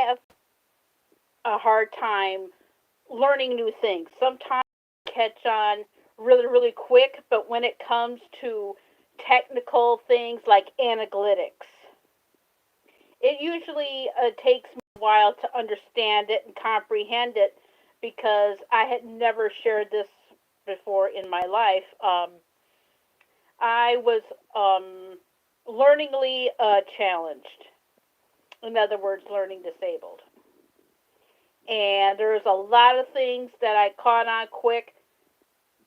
have a hard time learning new things. Sometimes I catch on really, really quick, but when it comes to technical things like analytics, it usually takes me a while to understand it and comprehend it because I had never shared this before in my life. I was learningly challenged. In other words, learning disabled. And there's a lot of things that I caught on quick,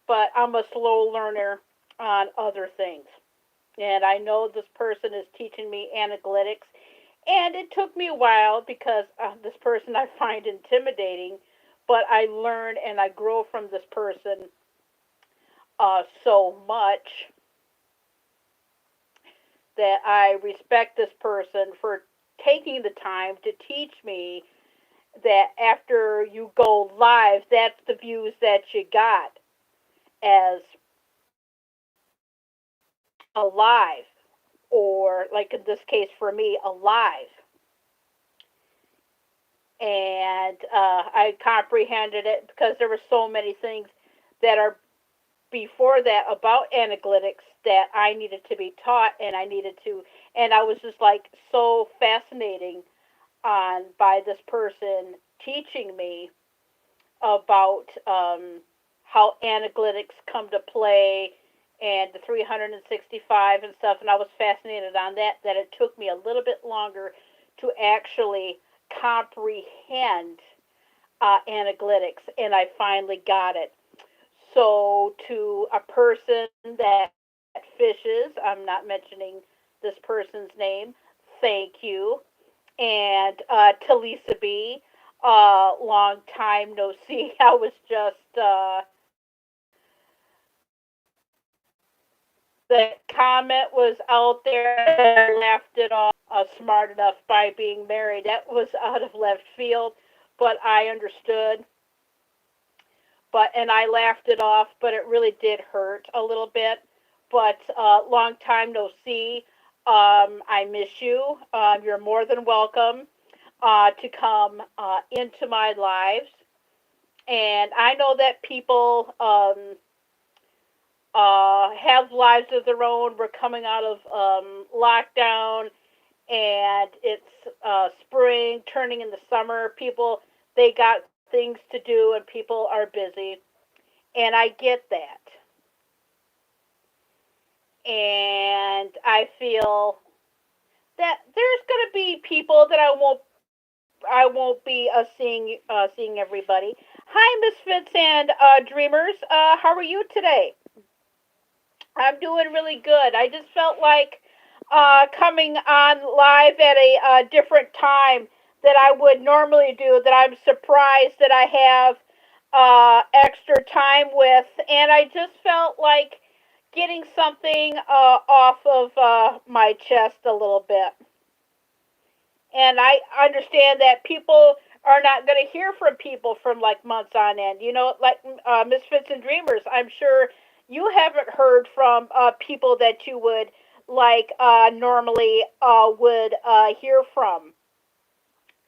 but I'm a slow learner on other things. And I know this person is teaching me analytics, and it took me a while because this person I find intimidating, but I learn and I grow from this person so much that I respect this person for taking the time to teach me that after you go live, that's the views that you got as alive, or like in this case for me, alive. And I comprehended it because there were so many things that are before that about analytics that I needed to be taught, and I needed to, and I was just like so fascinating on by this person teaching me about how analytics come to play and the 365 and stuff, and I was fascinated on that. That it took me a little bit longer to actually comprehend analytics, and I finally got it. So, to a person that fishes, I'm not mentioning this person's name, thank you. And to Lisa B, long time no see. I was just, the comment was out there, and I laughed it off. Smart enough by being married. That was out of left field, but I understood. And I laughed it off, but it really did hurt a little bit. But long time no see. I miss you. You're more than welcome to come into my lives. And I know that people have lives of their own. We're coming out of lockdown, and it's spring, turning into summer. People, they got things to do, and people are busy. And I get that. And I feel that there's going to be people that I won't be seeing everybody. Hi, Misfits and Dreamers. How are you today? I'm doing really good. I just felt like coming on live at a different time that I would normally do. That I'm surprised that I have extra time with, and I just felt like getting something off of my chest a little bit. And I understand that people are not going to hear from people from like months on end. You know, like Misfits and Dreamers. I'm sure you haven't heard from people that you would like normally would hear from.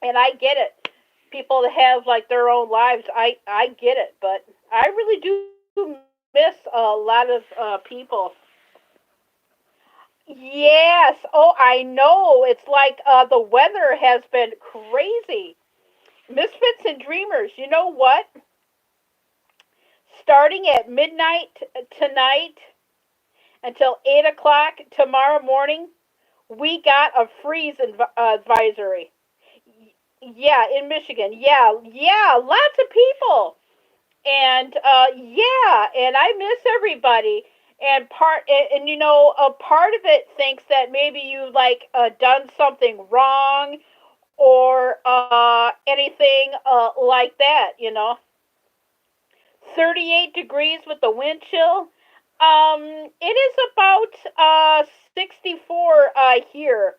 And I get it. People that have like their own lives, I get it. But I really do miss a lot of people. Yes. Oh, I know. It's like the weather has been crazy. Misfits and Dreamers, you know what? Starting at midnight tonight until 8 o'clock tomorrow morning, we got a freeze advisory. Yeah, in Michigan. Yeah, yeah, lots of people. And yeah, and I miss everybody. And you know, a part of it thinks that maybe you like done something wrong or anything like that. 38 degrees with the wind chill. It is about 64 here.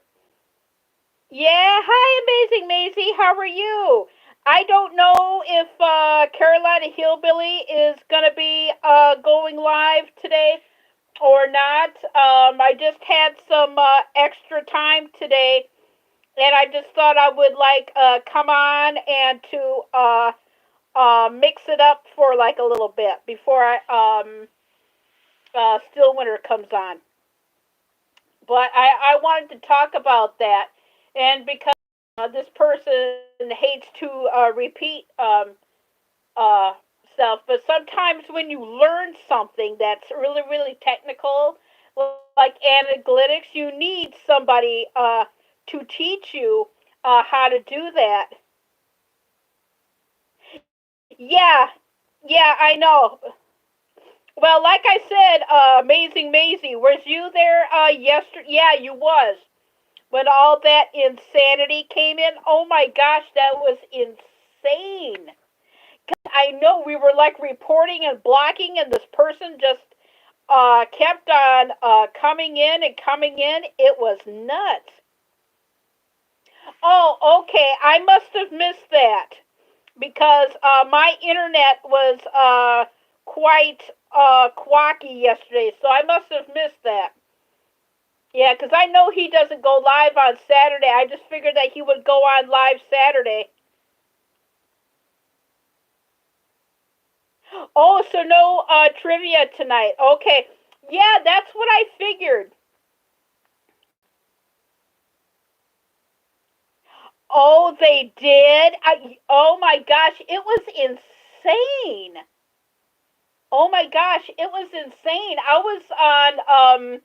Yeah, hi, Amazing Maisie. How are you? I don't know if Carolina Hillbilly is going to be going live today or not. I just had some extra time today, and I just thought I would like come on and to mix it up for like a little bit before Still Winter comes on. But I wanted to talk about that, and because this person hates to repeat uh, stuff, but sometimes when you learn something that's really really technical, like analytics, you need somebody to teach you how to do that. Yeah, yeah, I know. Well, like I said, Amazing Maisie, was you there yesterday? Yeah, you was. When all that insanity came in, oh my gosh, that was insane. I know we were like reporting and blocking, and this person just kept on coming in and coming in. It was nuts. Oh, okay. I must have missed that because my internet was quite quacky yesterday, so I must have missed that. Yeah, because I know he doesn't go live on Saturday. I just figured that he would go on live Saturday. Oh, so no trivia tonight. Okay. Yeah, that's what I figured. Oh, they did? Oh my gosh, it was insane. Oh my gosh, it was insane. I was on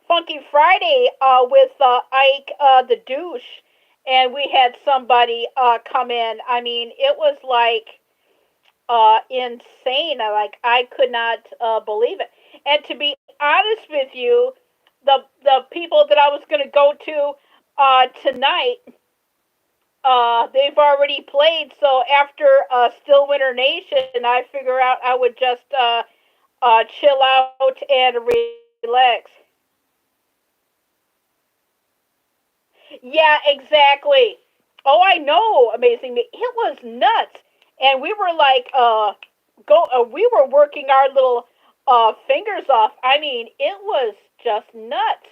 Funky Friday with Ike the douche, and we had somebody come in. I mean, it was like insane. I could not believe it. And to be honest with you, the people that I was going to go to tonight, they've already played. So after Still Winter Nation, I figure out I would just chill out and relax. Yeah, exactly. Oh, I know. Amazing. It was nuts, and we were like, we were working our little fingers off. I mean, it was just nuts.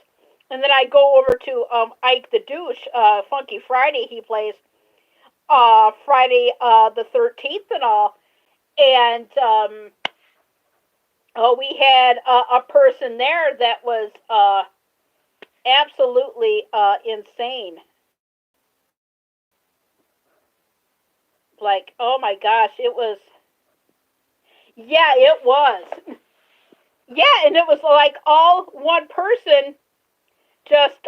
And then I go over to Ike the douche, Funky Friday. He plays Friday the 13th and all, and oh, we had a person there that was absolutely insane. Like, oh my gosh, it was. Yeah, it was. Yeah, and it was like all one person just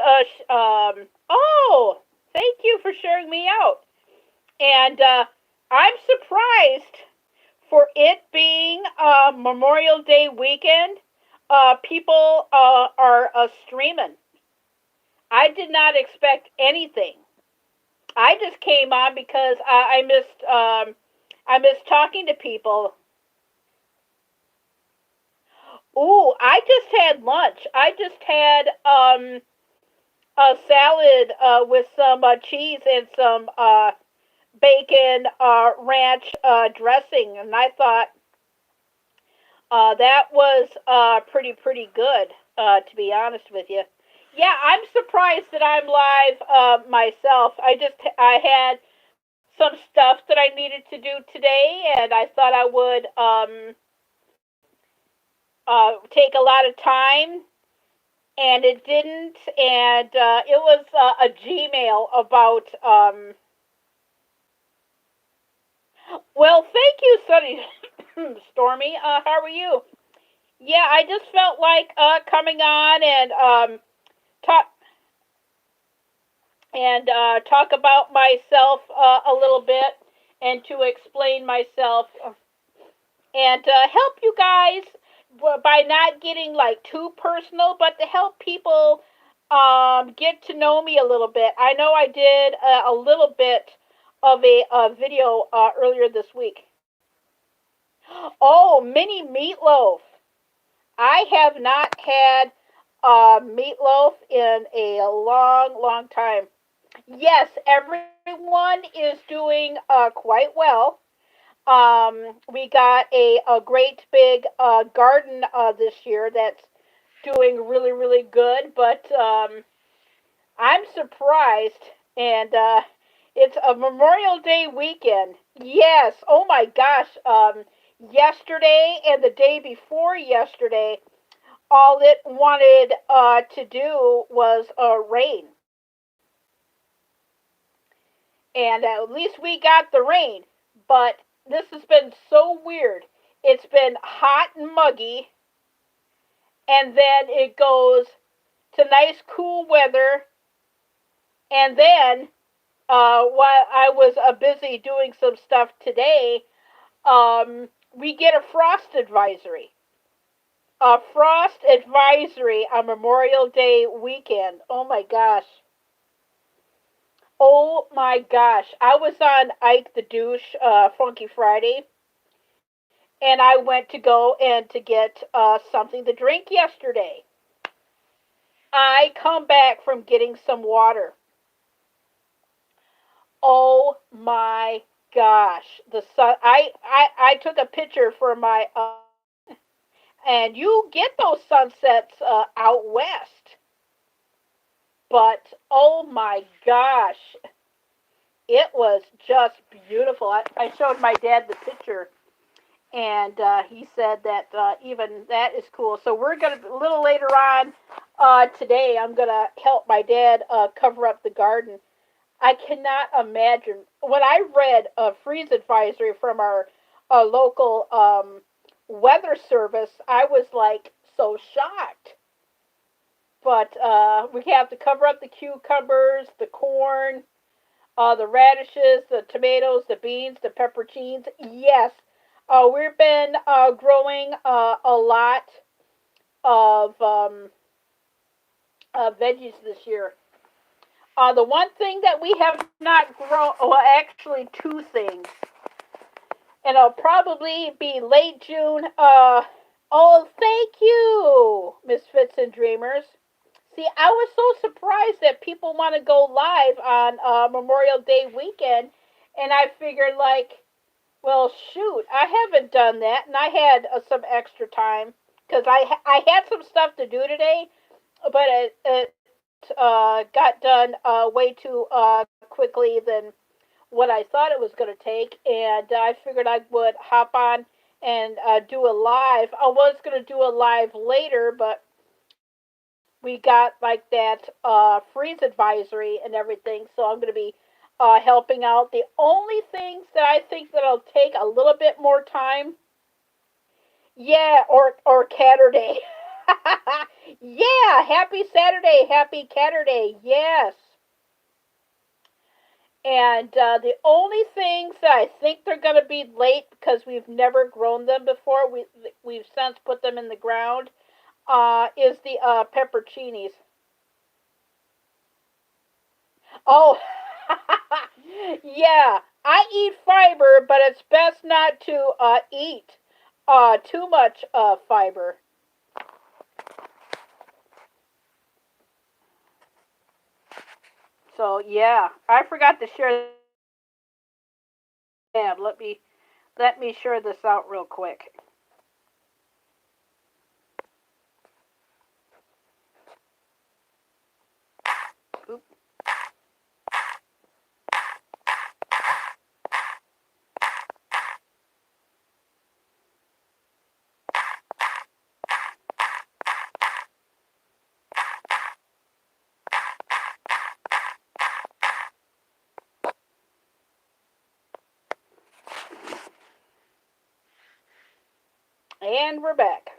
oh, thank you for sharing me out. And I'm surprised for it being Memorial Day weekend. People are streaming. I did not expect anything. I just came on because I missed talking to people. Ooh, I just had lunch. I just had a salad with some cheese and some bacon ranch dressing, and I thought that was pretty good. To be honest with you, yeah, I'm surprised that I'm live myself. I had some stuff that I needed to do today, and I thought I would take a lot of time, and it didn't. And it was a Gmail about. Well, thank you, Sunny Stormy. How are you? Yeah, I just felt like coming on and talk talk about myself a little bit and to explain myself and help you guys by not getting like too personal, but to help people get to know me a little bit. I know I did a little bit of a video earlier this week. Oh, mini meatloaf. I have not had meatloaf in a long, long time. Yes, everyone is doing quite well. We got a great big garden this year that's doing really, really good, but I'm surprised. and it's a Memorial Day weekend. Yes. Oh my gosh. Yesterday and the day before yesterday, all it wanted to do was rain, and at least we got the rain. But this has been so weird. It's been hot and muggy, and then it goes to nice cool weather, and then while I was busy doing some stuff today, we get a frost advisory. A frost advisory on Memorial Day weekend. Oh my gosh. Oh my gosh. I was on Ike the Douche Funky Friday, and I went to go and to get something to drink yesterday. I come back from getting some water. Oh my gosh. The sun I took a picture for my and you get those sunsets out west. But oh my gosh, it was just beautiful. I showed my dad the picture, and he said that even that is cool. So we're gonna a little later on today. I'm gonna help my dad cover up the garden. I cannot imagine when I read a freeze advisory from our local weather service. I was like so shocked. But we have to cover up the cucumbers, the corn, the radishes, the tomatoes, the beans, the pepperoncinis. Yes, we've been growing a lot of veggies this year. The one thing that we have not grown, well, actually, two things, and it'll probably be late June. Oh, thank you, Misfits and Dreamers. See, I was so surprised that people want to go live on Memorial Day weekend, and I figured, like, well, shoot, I haven't done that, and I had some extra time because I had some stuff to do today, but it got done way too quickly than what I thought it was going to take, and I figured I would hop on and do a live. I was going to do a live later, but we got like that freeze advisory and everything, so I'm going to be helping out. The only things that I think that'll take a little bit more time, yeah, or Catterday. Yeah, happy Saturday, happy Catterday, yes. And the only things that I think they're going to be late because we've never grown them before, we've since put them in the ground, is the pepperoncinis. Oh, yeah. I eat fiber, but it's best not to eat too much fiber. So yeah, I forgot to share that with my dad. Let me share this out real quick. Oop. And we're back.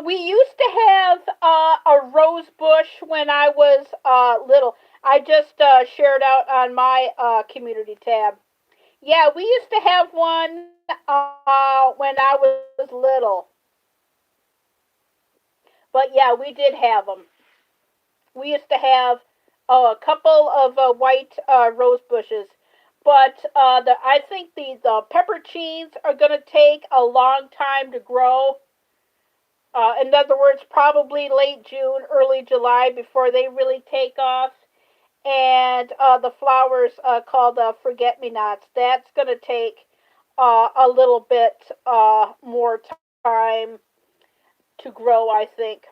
We used to have a rose bush when I was little. I just shared out on my community tab. Yeah, we used to have one when I was little. But yeah, we did have them. We used to have a couple of white rose bushes. But I think the pepper cheese are going to take a long time to grow. In other words, probably late June, early July before they really take off. And the flowers called forget me nots. That's going to take a little bit more time to grow, I think.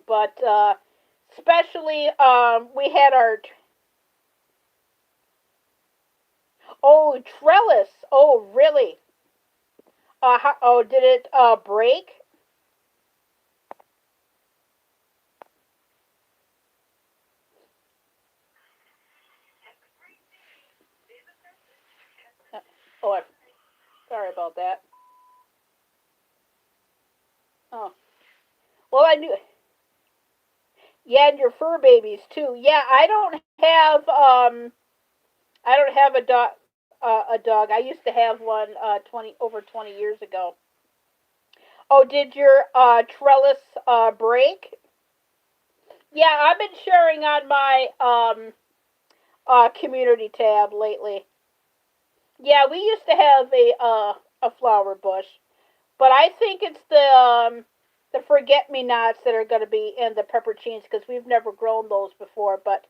But especially we had our oh trellis. Oh really? Oh, did it break? Uh, Oh, sorry about that. Oh, well I knew. Yeah, and your fur babies too. Yeah, I don't have a dog. A dog. I used to have one 20 years ago. Oh, did your trellis break? Yeah, I've been sharing on my community tab lately. Yeah, we used to have a flower bush, but I think it's the forget me nots that are going to be in the peppercines because we've never grown those before, but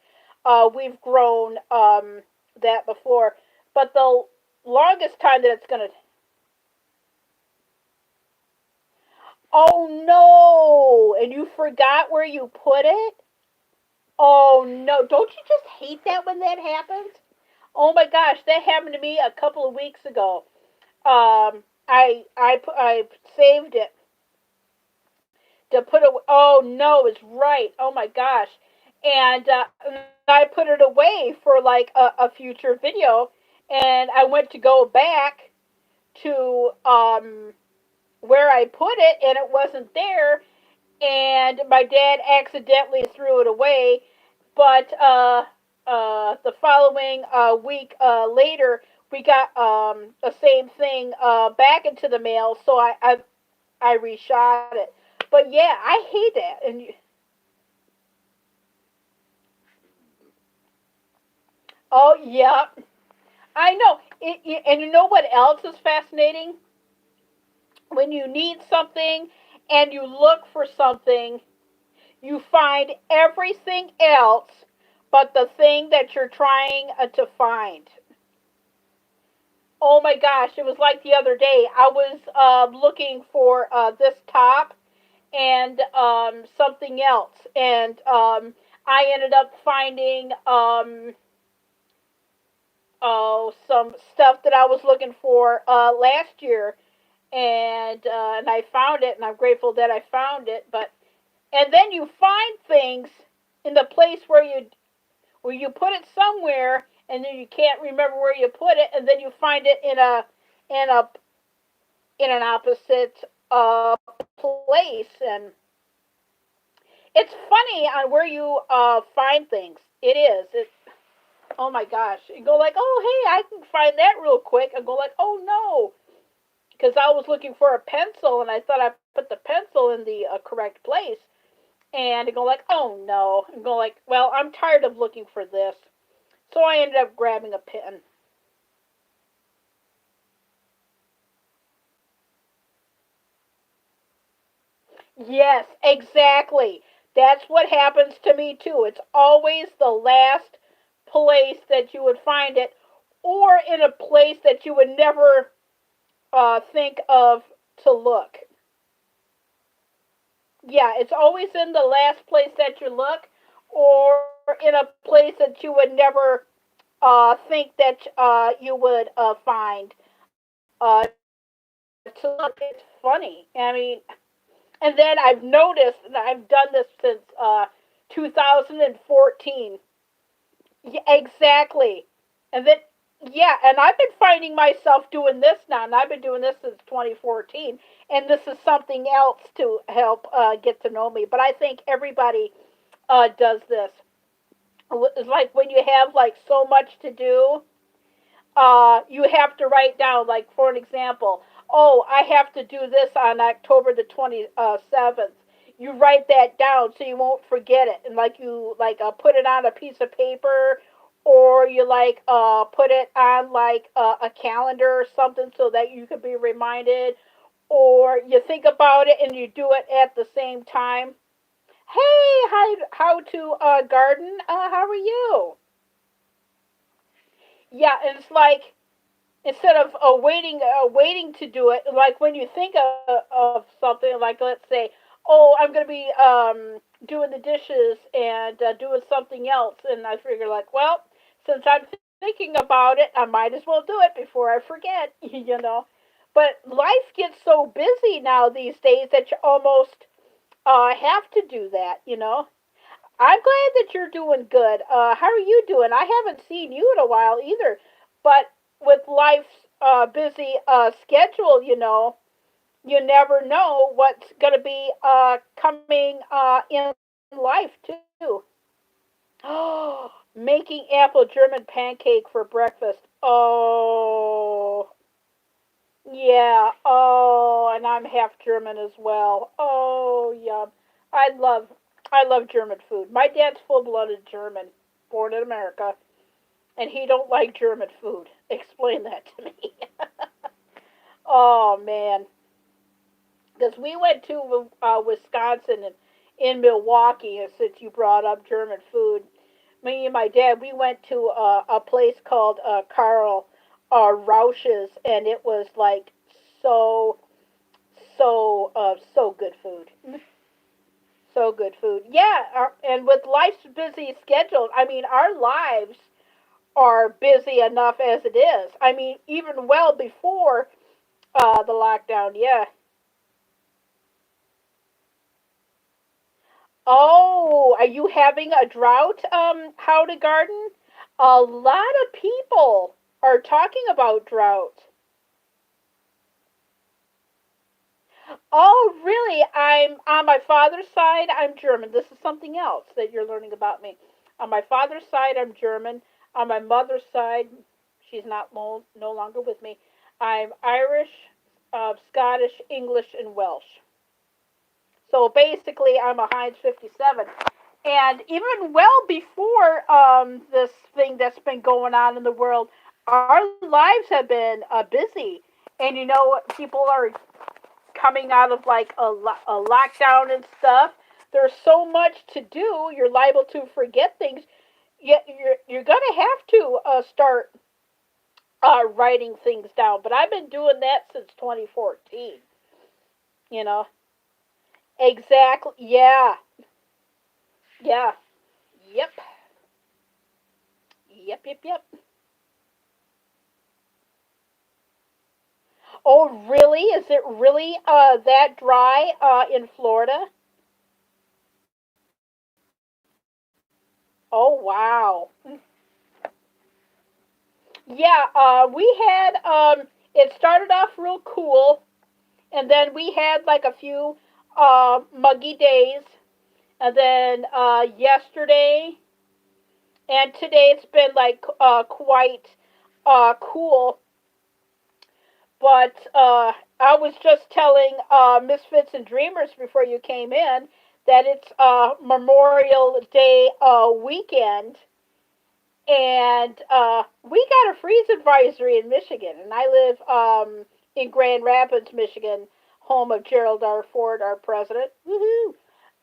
we've grown that before. But the longest time that it's going to oh no, and you forgot where you put it? Oh no, don't you just hate that when that happens? Oh my gosh, that happened to me a couple of weeks ago. I saved it to put it. Oh no, it's right. Oh my gosh, and I put it away for like a future video, and I went to go back to where I put it, and it wasn't there, and my dad accidentally threw it away. But the following week later, we got the same thing back into the mail, so I reshot it. But yeah, I hate that. And oh yeah, I know. And you know what else is fascinating? When you need something and you look for something, you find everything else but the thing that you're trying to find. Oh my gosh, it was like the other day. I was looking for this top and something else, and I ended up finding some stuff that I was looking for last year, and I found it, and I'm grateful that I found it. But and then you find things in the place where you put it somewhere, and then you can't remember where you put it, and then you find it in a in an opposite place, and it's funny on where you find things. It is. It. Oh my gosh! You go like, oh hey, I can find that real quick, and go like, oh no, because I was looking for a pencil, and I thought I put the pencil in the correct place, and I go like, oh no, and go like, well, I'm tired of looking for this, so I ended up grabbing a pen. Yes, exactly. That's what happens to me too. It's always the last place that you would find it, or in a place that you would never think of to look. Yeah, it's always in the last place that you look, or in a place that you would never think that you would find to look. It's funny. I mean, and then I've noticed, and I've done this since 2014. Yeah, exactly. And then, yeah, and I've been finding myself doing this now, and I've been doing this since 2014. And this is something else to help get to know me. But I think everybody does this. It's like when you have like so much to do, you have to write down, like for an example, oh, I have to do this on October the 27th. You write that down so you won't forget it, and like you like put it on a piece of paper, or you like put it on like a calendar or something so that you can be reminded, or you think about it and you do it at the same time. Hey, how to garden? How are you? Yeah, and it's like instead of waiting to do it, like when you think of something, like let's say, oh, I'm gonna be doing the dishes and doing something else, and I figure like, well, since I'm thinking about it, I might as well do it before I forget, But life gets so busy now these days that you almost have to do that. I'm glad that you're doing good. How are you doing? I haven't seen you in a while either, but with life's busy schedule, you never know what's going to be coming in life too. Oh, making apple German pancake for breakfast. Oh, yeah. Oh, and I'm half German as well. Oh, yum. I love, I love German food. My dad's full-blooded German, born in America, and he don't like German food. Explain that to me. Oh man, because we went to Wisconsin and in Milwaukee, and since you brought up German food, me and my dad, we went to a place called Carl Rausch's, and it was like so, so good food. So good food. Yeah, and with life's busy schedule, I mean, our lives are busy enough as it is. I mean, even well before the lockdown, yeah. Oh, are you having a drought, how to garden? A lot of people are talking about drought. Oh, really? I'm on my father's side, I'm German. This is something else that you're learning about me. On my father's side, I'm German. On my mother's side, she's not no longer with me. I'm Irish, Scottish, English, and Welsh. So basically, I'm a Heinz 57. And even well before this thing that's been going on in the world, our lives have been busy. And people are coming out of like a lockdown and stuff. There's so much to do. You're liable to forget things. Yet you're gonna have to start writing things down. But I've been doing that since 2014. You know exactly. Yeah. Yeah. Yep. Yep. Yep. Yep. Oh, really? Is it really that dry in Florida? Oh, wow. Yeah, we had it started off real cool, and then we had like a few muggy days, and then yesterday and today it's been like quite cool. But I was just telling Misfits and Dreamers before you came in that it's Memorial Day weekend, and we got a freeze advisory in Michigan, and I live in Grand Rapids, Michigan, home of Gerald R. Ford, our president. Woohoo!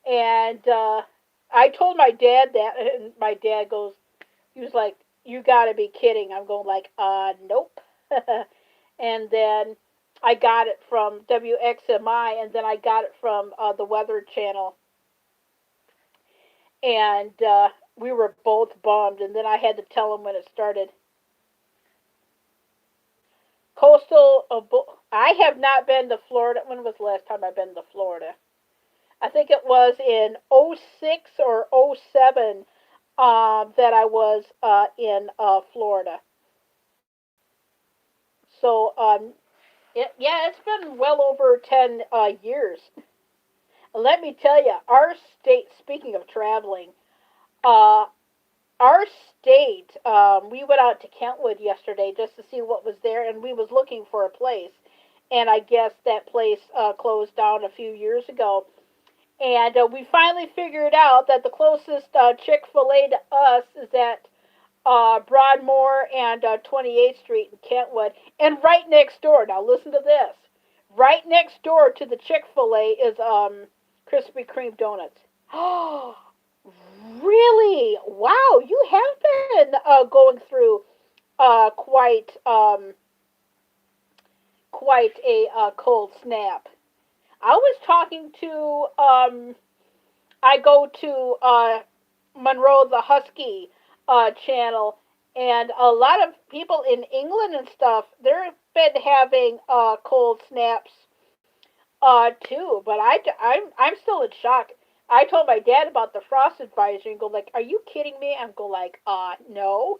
And I told my dad that, and my dad goes, he was like, "You got to be kidding!" I'm going like, nope." And then I got it from WXMI, and then I got it from the Weather Channel, and we were both bummed. And then I had to tell him when it started. Coastal. I have not been to Florida. When was the last time I've been to Florida? I think it was in '06 or '07 that I was in Florida. So yeah, it's been well over 10 years. Let me tell you, our state. Speaking of traveling, uh, our state. We went out to Kentwood yesterday just to see what was there, and we was looking for a place, and I guess that place closed down a few years ago. And we finally figured out that the closest Chick Fil A to us is at Broadmoor and 28th Street in Kentwood, and right next door. Now listen to this. Right next door to the Chick Fil A is Krispy Kreme donuts. Oh, really? Wow, you have been going through quite quite a cold snap. I was talking to I go to Monroe the Husky channel, and a lot of people in England and stuff, they've been having cold snaps too. But I'm still in shock. I told my dad about the frost advisory and go like, "Are you kidding me?" I'm go like, no."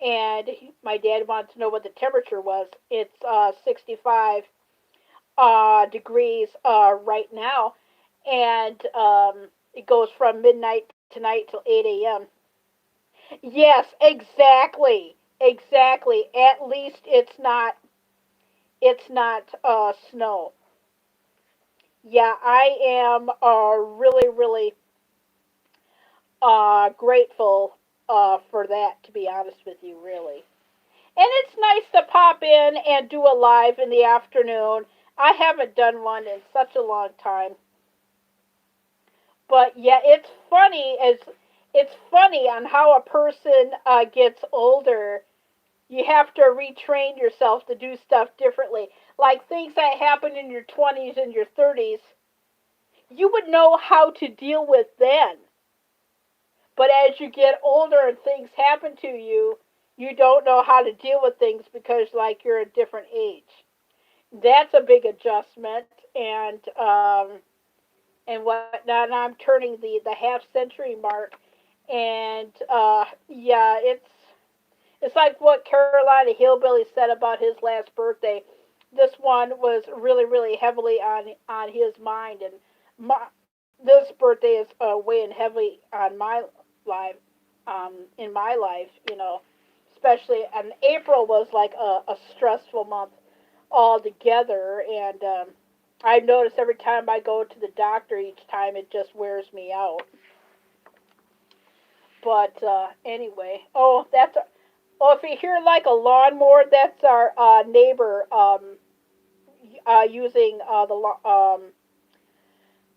And my dad wanted to know what the temperature was. It's 65 degrees right now, and it goes from midnight tonight till 8 a.m. Yes, exactly, exactly. At least it's not snow. Yeah, I am really really grateful for that. To be honest with you, really. And it's nice to pop in and do a live in the afternoon. I haven't done one in such a long time. But yeah, it's funny on how a person gets older. You have to retrain yourself to do stuff differently. Like things that happen in your 20s and your 30s, you would know how to deal with then. But as you get older and things happen to you, you don't know how to deal with things because like you're a different age. That's a big adjustment, and whatnot. And I'm turning the half century mark, and yeah, it's like what Carolina Hillbilly said about his last birthday. This one was really really heavily on his mind, and this birthday is weighing heavily on my life, in my life, especially. And April was like a stressful month altogether, and I notice every time I go to the doctor, each time it just wears me out. But anyway, if you hear like a lawnmower, that's our neighbor using the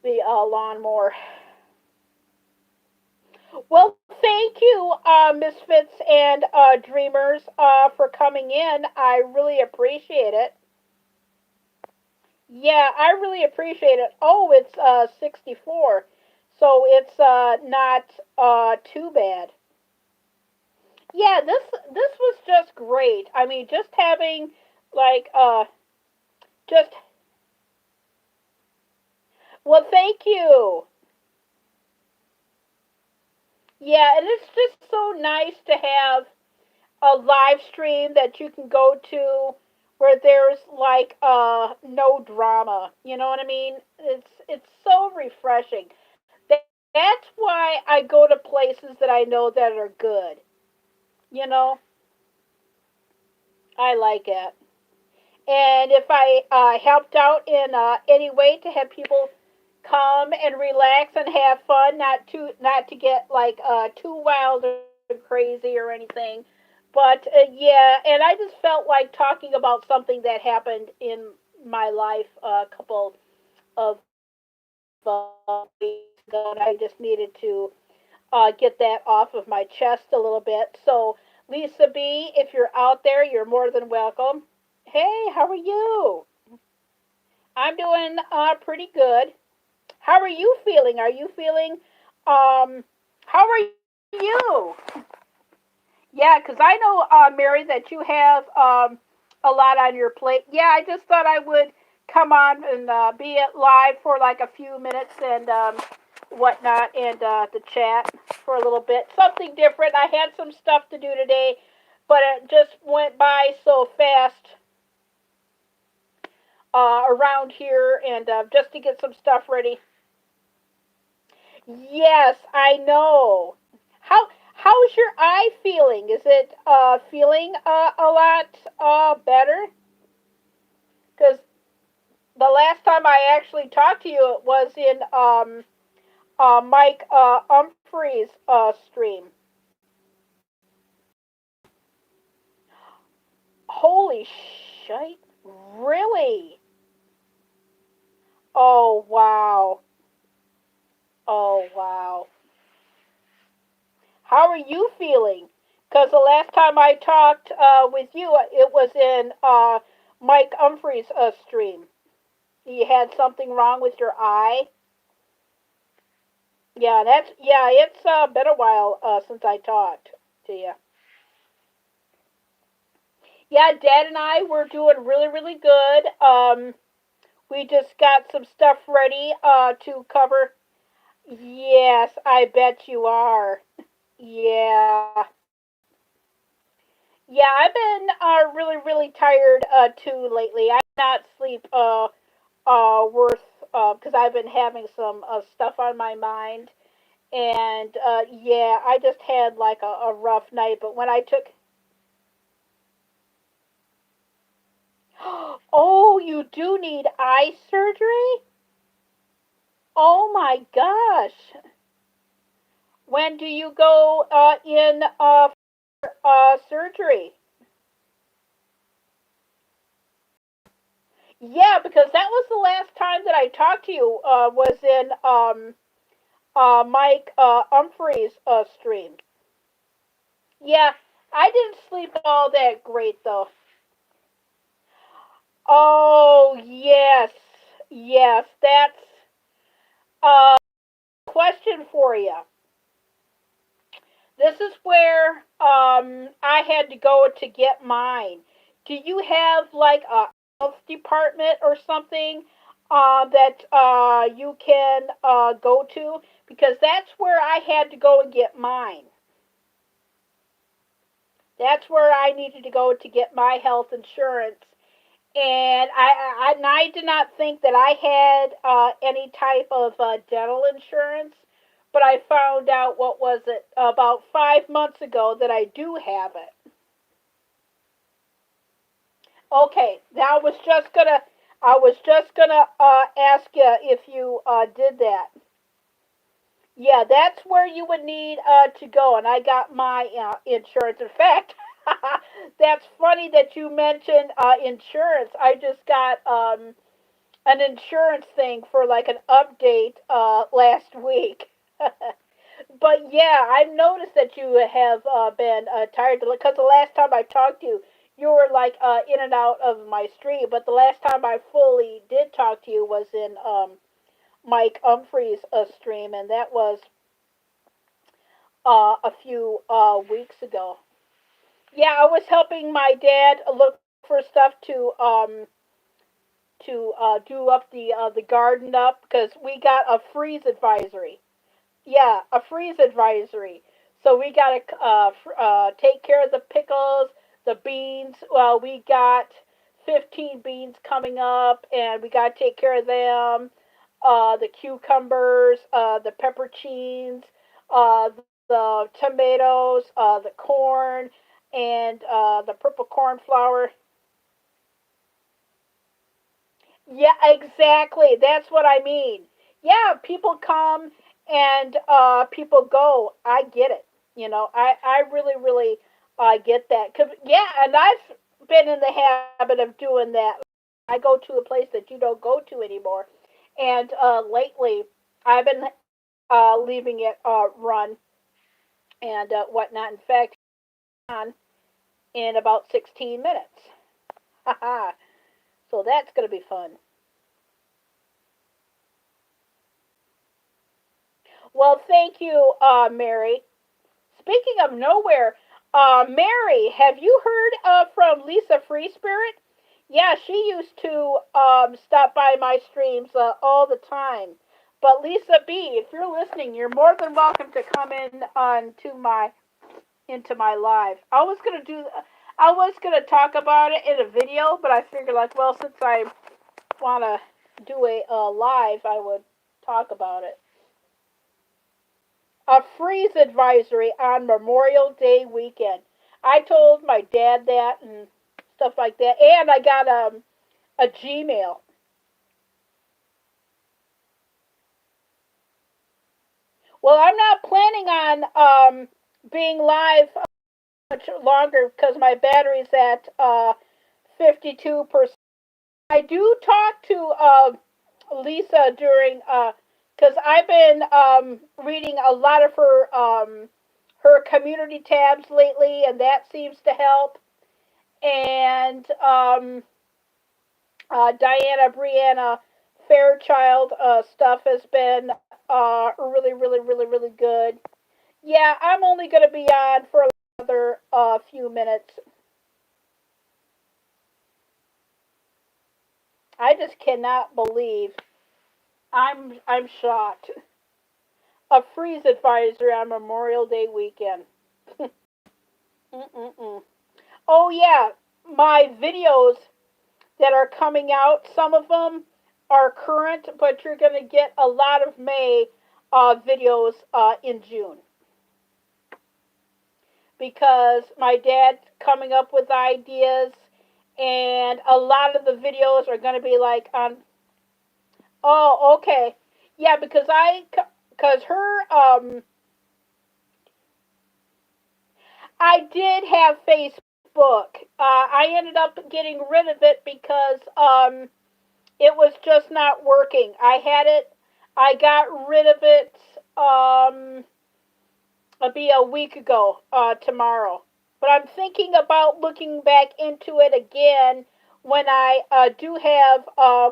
lawnmower. Well, thank you, Misfits and Dreamers, for coming in. I really appreciate it. Yeah, I really appreciate it. Oh, it's 64. So it's not too bad. Yeah, this was just great. I mean, just having like just well, thank you. Yeah, and it's just so nice to have a live stream that you can go to where there's like no drama. You know what I mean? It's so refreshing. That's why I go to places that I know that are good. You know, I like it. And if I helped out in any way to have people come and relax and have fun, not to get like too wild or crazy or anything, but yeah, and I just felt like talking about something that happened in my life a couple of weeks ago, and I just needed to get that off of my chest a little bit. So, Lisa B, if you're out there, you're more than welcome. Hey, how are you? I'm doing pretty good. How are you feeling? Are you feeling how are you? Yeah, cuz I know Mary that you have a lot on your plate. Yeah, I just thought I would come on and be it live for like a few minutes and whatnot, and the chat for a little bit. Something different. I had some stuff to do today, but it just went by so fast around here, and just to get some stuff ready. Yes, I know. How's your eye feeling? Is it feeling a lot better? Because the last time I actually talked to you, it was in Mike Humphrey's stream. Holy shite! Really? Oh wow! Oh wow! How are you feeling? Because the last time I talked with you, it was in Mike Humphrey's stream. You had something wrong with your eye. Yeah, it's been a while since I talked to you. Yeah, Dad and I were doing really, really good. We just got some stuff ready to cover. Yes, I bet you are. Yeah. Yeah, I've been really, really tired too lately. I not sleep worth because I've been having some stuff on my mind, and yeah, I just had like a rough night. But when I took, oh, you do need eye surgery? Oh my gosh! When do you go in surgery? Yeah, because that was the last time that I talked to you. Was in Mike Humphrey's stream. Yeah, I didn't sleep all that great though. Oh yes, yes. That's a question for you. This is where I had to go to get mine. Do you have like a health department or something that you can go to? Because that's where I had to go and get mine. That's where I needed to go to get my health insurance. And I did not think that I had any type of dental insurance, but I found out what was it about 5 months ago that I do have it. Okay, now I was just gonna ask you if you did that. Yeah, that's where you would need to go, and I got my insurance. In fact, that's funny that you mentioned insurance. I just got an insurance thing for like an update last week. But yeah, I've noticed that you have been tired because the last time I talked to you, you were like in and out of my stream. But the last time I fully did talk to you was in Mike Humphrey's stream, and that was a few weeks ago. Yeah, I was helping my dad look for stuff to do up the garden up because we got a freeze advisory. Yeah, a freeze advisory. So we got to take care of the pickles, the beans. Well, we got 15 beans coming up, and we got to take care of them. The cucumbers, the peppercines, the tomatoes, the corn, and the purple cornflower. Yeah, exactly. That's what I mean. Yeah, people come and people go. I get it. I really, really get that. Cause yeah, and I've been in the habit of doing that. I go to a place that you don't go to anymore, and lately I've been leaving it run and whatnot. In fact, on in about 16 minutes. Haha. So that's gonna be fun. Well, thank you, Mary. Speaking of nowhere, Mary, have you heard from Lisa Free Spirit? Yeah, she used to stop by my streams all the time. But Lisa B, if you're listening, you're more than welcome to come in on to my into my live. I was gonna talk about it in a video, but I figured like, well, since I wanna do a live, I would talk about it. A freeze advisory on Memorial Day weekend. I told my dad that and stuff like that, and I got a Gmail. Well, I'm not planning on being live much longer because my battery's at 52%. I do talk to Lisa during because I've been reading a lot of her community tabs lately, and that seems to help. And Diana, Brianna, Fairchild stuff has been really, really, really, really good. Yeah, I'm only going to be on for another few minutes. I just cannot believe I'm shocked. A freeze advisory on Memorial Day weekend. Mm-mm-mm. Oh yeah, my videos that are coming out. Some of them are current, but you're going to get a lot of May videos in June because my dad's coming up with ideas, and a lot of the videos are going to be like on. Oh, okay, yeah, because I did have Facebook. I ended up getting rid of it because it was just not working. I had it. I got rid of it. It'll be a week ago tomorrow. But I'm thinking about looking back into it again when I do have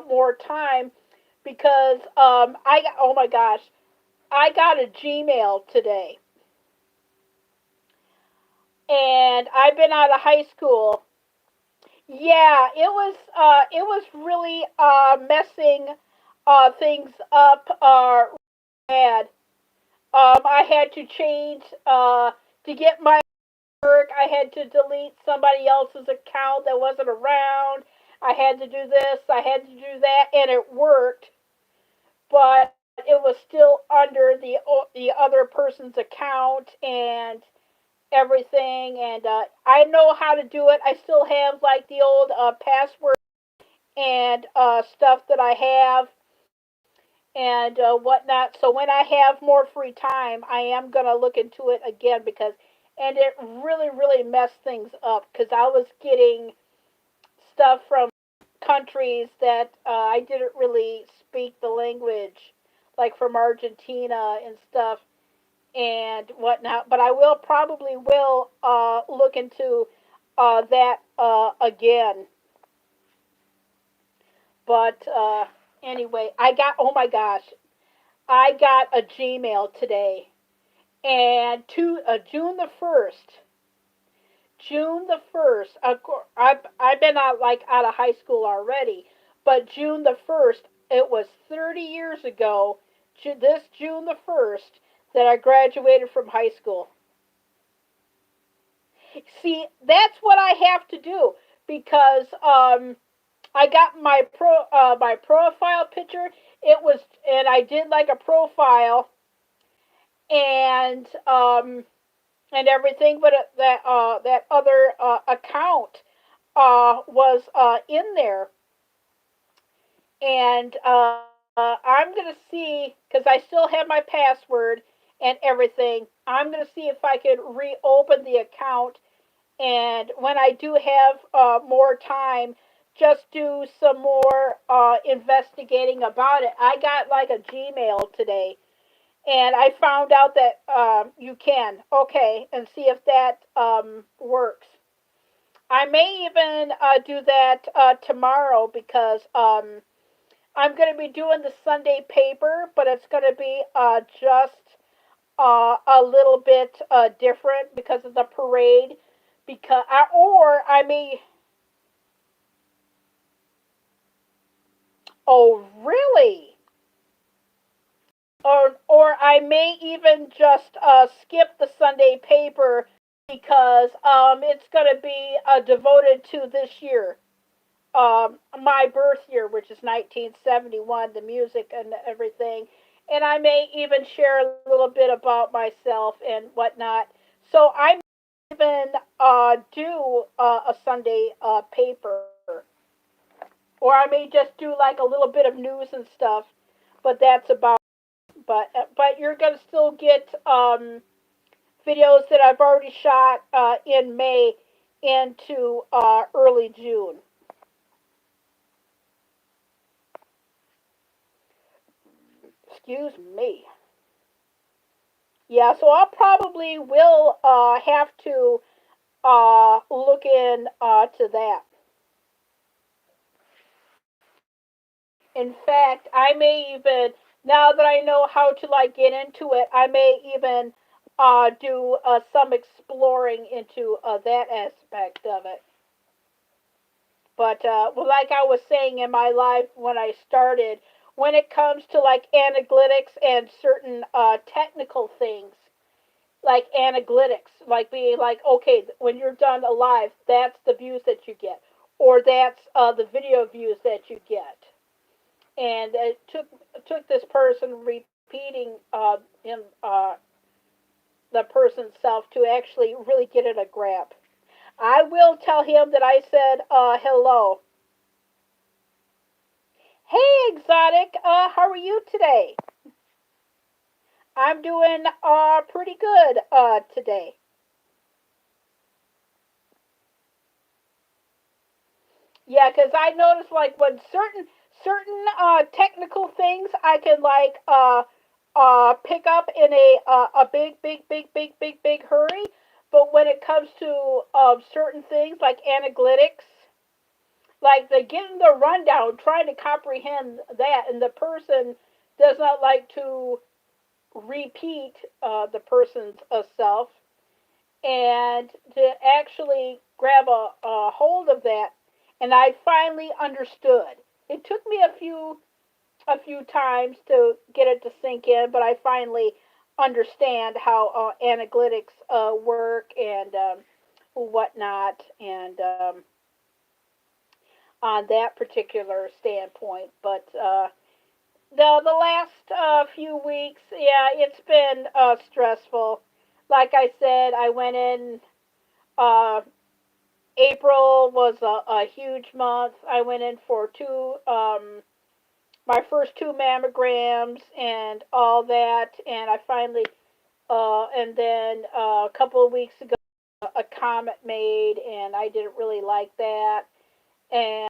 more time because I got, oh my gosh, I got a Gmail today, and I've been out of high school. Yeah, it was really messing things up bad. I had to change to get my work. I had to delete somebody else's account that wasn't around. I had to do this. I had to do that, and it worked. But it was still under the other person's account and everything. And I know how to do it. I still have like the old password and stuff that I have and whatnot. So when I have more free time, I am gonna look into it again because, and it really, really messed things up because I was getting stuff from countries that I didn't really speak the language, like from Argentina and stuff and whatnot. But I will probably will look into that again. But anyway, I got, oh my gosh, I got a Gmail today, and to June the 1st. I've been out like out of high school already, but June the 1st, it was 30 years ago. This June the 1st that I graduated from high school. See, that's what I have to do because I got my profile picture. It was, and I did like a profile and everything, but that other account was in there, and I'm gonna see because I still have my password and everything. I'm gonna see if I can reopen the account, and when I do have more time, just do some more investigating about it. I got like a Gmail today, and I found out that you can. Okay, and see if that works. I may even do that tomorrow because I'm going to be doing the Sunday paper, but it's going to be just a little bit different because of the parade. Or I may. Oh, really? Or I may even just skip the Sunday paper because it's going to be devoted to this year, my birth year, which is 1971, the music and everything, and I may even share a little bit about myself and whatnot. So I may even do a Sunday paper, or I may just do like a little bit of news and stuff, but that's about. But you're gonna still get videos that I've already shot in May into early June. Excuse me. Yeah, so I'll probably will have to look in to that. In fact, I may even, now that I know how to like get into it, I may even do some exploring into that aspect of it. But well, like I was saying in my life when I started, when it comes to like analytics and certain technical things, like analytics, like being like, okay, when you're done alive, that's the views that you get, or that's the video views that you get. And it took this person repeating him the person's self to actually really get it a grab. I will tell him that I said hello. Hey, exotic. How are you today? I'm doing pretty good today. Yeah, because I noticed like when certain technical things I can like pick up in a big hurry, but when it comes to certain things like analytics, like the getting the rundown, trying to comprehend that, and the person does not like to repeat the person's self, and to actually grab a hold of that, and I finally understood. It took me a few times to get it to sink in, but I finally understand how analytics work and whatnot, and on that particular standpoint. But the last few weeks, yeah, it's been stressful. Like I said, I went in. Uh, April was a huge month. I went in for my first two mammograms and all that, and I finally, and then a couple of weeks ago, a comet made, and I didn't really like that. And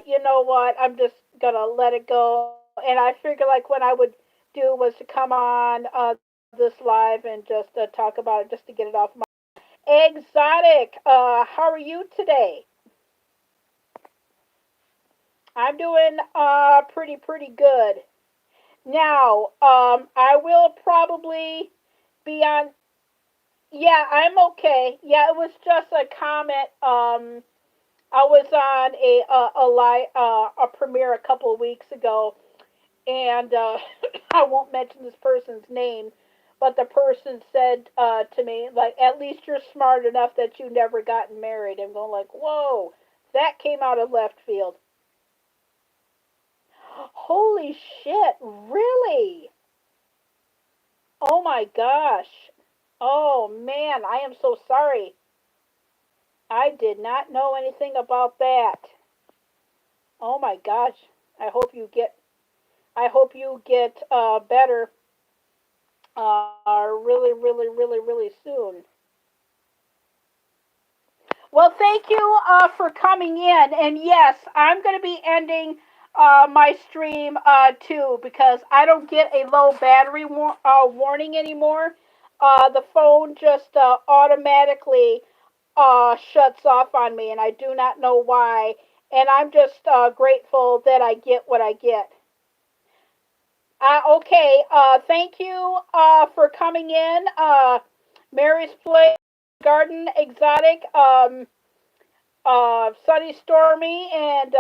you know what? I'm just gonna let it go. And I figured like what I would do was to come on this live and just talk about it, just to get it off my exotic. How are you today? I'm doing pretty good. Now, I will probably be on. Yeah, I'm okay. Yeah, it was just a comment. I was on a premiere a couple of weeks ago, and I won't mention this person's name, but the person said to me, like, at least you're smart enough that you never gotten married. I'm going like, whoa, that came out of left field. Holy shit, really? Oh my gosh. Oh man, I am so sorry. I did not know anything about that. Oh my gosh. I hope you get I hope you get better really soon. Well, thank you for coming in. And yes, I'm going to be ending my stream too, because I don't get a low battery warning anymore. The phone just automatically shuts off on me, and I do not know why. And I'm just grateful that I get what I get. Okay, thank you for coming in. Mary's Place Garden Exotic. Sunny Stormy, and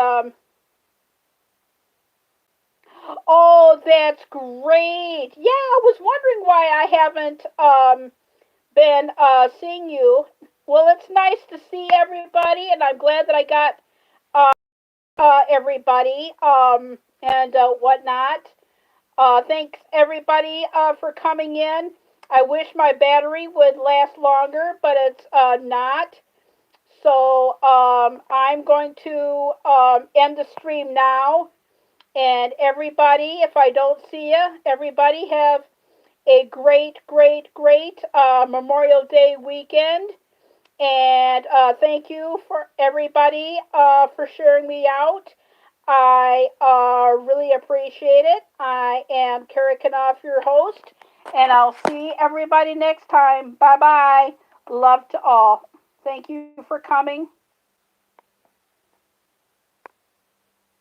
oh, that's great. Yeah, I was wondering why I haven't been seeing you. Well, it's nice to see everybody, and I'm glad that I got uh, everybody and whatnot. Thanks everybody for coming in. I wish my battery would last longer, but it's not. So I'm going to end the stream now. And everybody, if I don't see you, everybody have a great Memorial Day weekend. And thank you for everybody for sharing me out. I really appreciate it. I am Kara Knopf, your host, and I'll see everybody next time. Bye bye. Love to all. Thank you for coming.